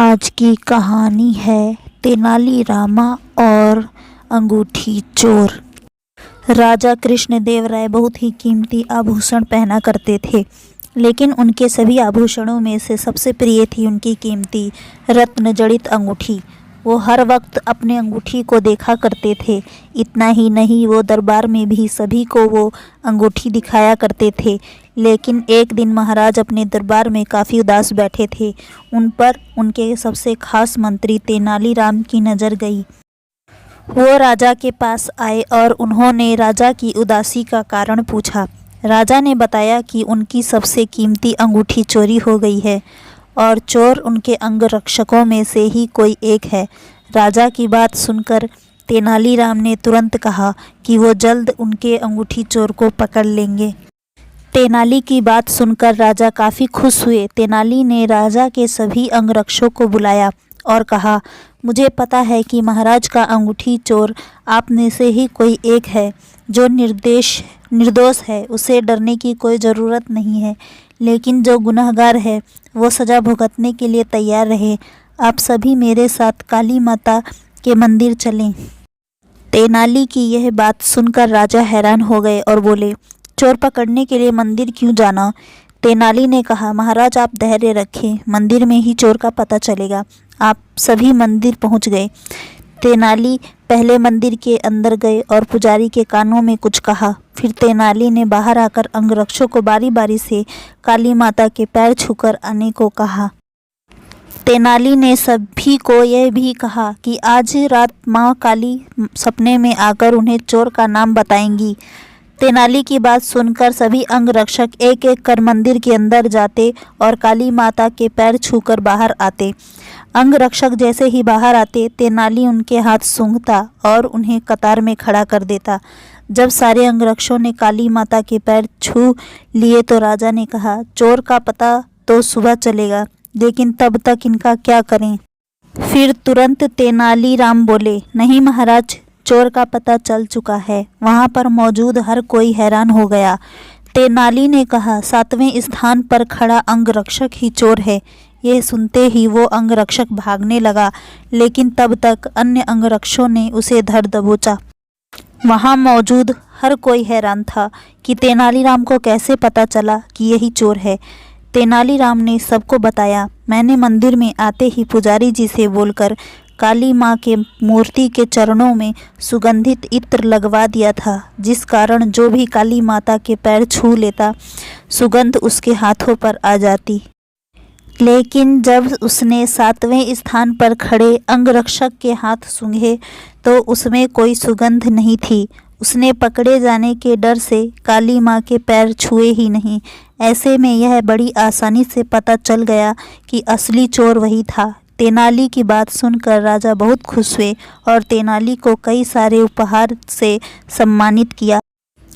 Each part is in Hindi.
आज की कहानी है तेनालीरामा और अंगूठी चोर। राजा कृष्णदेव राय बहुत ही कीमती आभूषण पहना करते थे, लेकिन उनके सभी आभूषणों में से सबसे प्रिय थी उनकी कीमती रत्न जड़ित अंगूठी। वो हर वक्त अपने अंगूठी को देखा करते थे। इतना ही नहीं, वो दरबार में भी सभी को वो अंगूठी दिखाया करते थे। लेकिन एक दिन महाराज अपने दरबार में काफ़ी उदास बैठे थे। उन पर उनके सबसे खास मंत्री तेनालीराम की नज़र गई। वो राजा के पास आए और उन्होंने राजा की उदासी का कारण पूछा। राजा ने बताया कि उनकी सबसे कीमती अंगूठी चोरी हो गई है और चोर उनके अंगरक्षकों में से ही कोई एक है। राजा की बात सुनकर तेनालीराम ने तुरंत कहा कि वो जल्द उनके अंगूठी चोर को पकड़ लेंगे। तेनाली की बात सुनकर राजा काफ़ी खुश हुए। तेनाली ने राजा के सभी अंगरक्षकों को बुलाया और कहा, मुझे पता है कि महाराज का अंगूठी चोर आप में से ही कोई एक है। जो निर्दोष है उसे डरने की कोई ज़रूरत नहीं है, लेकिन जो गुनहगार है वो सज़ा भुगतने के लिए तैयार रहे। आप सभी मेरे साथ काली माता के मंदिर चलें। तेनाली की यह बात सुनकर राजा हैरान हो गए और बोले, चोर पकड़ने के लिए मंदिर क्यों जाना? तेनाली ने कहा, महाराज आप धैर्य रखें, मंदिर में ही चोर का पता चलेगा। आप सभी मंदिर पहुंच गए। तेनाली पहले मंदिर के अंदर गए और पुजारी के कानों में कुछ कहा। फिर तेनाली ने बाहर आकर अंगरक्षकों को बारी बारी से काली माता के पैर छूकर आने को कहा। तेनाली ने सभी को यह भी कहा कि आज रात माँ काली सपने में आकर उन्हें चोर का नाम बताएंगी। तेनाली की बात सुनकर सभी अंगरक्षक एक एक कर मंदिर के अंदर जाते और काली माता के पैर छूकर बाहर आते। अंगरक्षक जैसे ही बाहर आते, तेनाली उनके हाथ सूंघता और उन्हें कतार में खड़ा कर देता। जब सारे अंगरक्षकों ने काली माता के पैर छू लिए तो राजा ने कहा, चोर का पता तो सुबह चलेगा, लेकिन तब तक इनका क्या करें? फिर तुरंत तेनालीराम बोले, नहीं महाराज, चोर का पता चल चुका है। वहाँ पर मौजूद हर कोई हैरान हो गया। तेनाली ने कहा, 7वें स्थान पर खड़ा अंगरक्षक ही चोर है। यह सुनते ही वो अंगरक्षक भागने लगा, लेकिन तब तक अन्य अंगरक्षकों ने उसे धर दबोचा। वहाँ मौजूद हर कोई हैरान था कि तेनालीराम को कैसे पता चला कि यही चोर है। तेनालीराम ने सबको बताया, मैंने मंदिर में आते ही पुजारी जी से बोलकर काली माँ के मूर्ति के चरणों में सुगंधित इत्र लगवा दिया था, जिस कारण जो भी काली माता के पैर छू लेता सुगंध उसके हाथों पर आ जाती। लेकिन जब उसने 7वें स्थान पर खड़े अंगरक्षक के हाथ सूंघे तो उसमें कोई सुगंध नहीं थी। उसने पकड़े जाने के डर से काली माँ के पैर छुए ही नहीं। ऐसे में यह बड़ी आसानी से पता चल गया कि असली चोर वही था। तेनाली की बात सुनकर राजा बहुत खुश हुए और तेनाली को कई सारे उपहार से सम्मानित किया।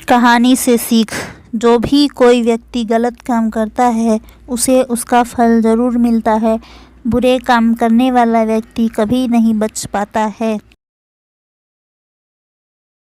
कहानी से सीख, जो भी कोई व्यक्ति गलत काम करता है उसे उसका फल ज़रूर मिलता है। बुरे काम करने वाला व्यक्ति कभी नहीं बच पाता है।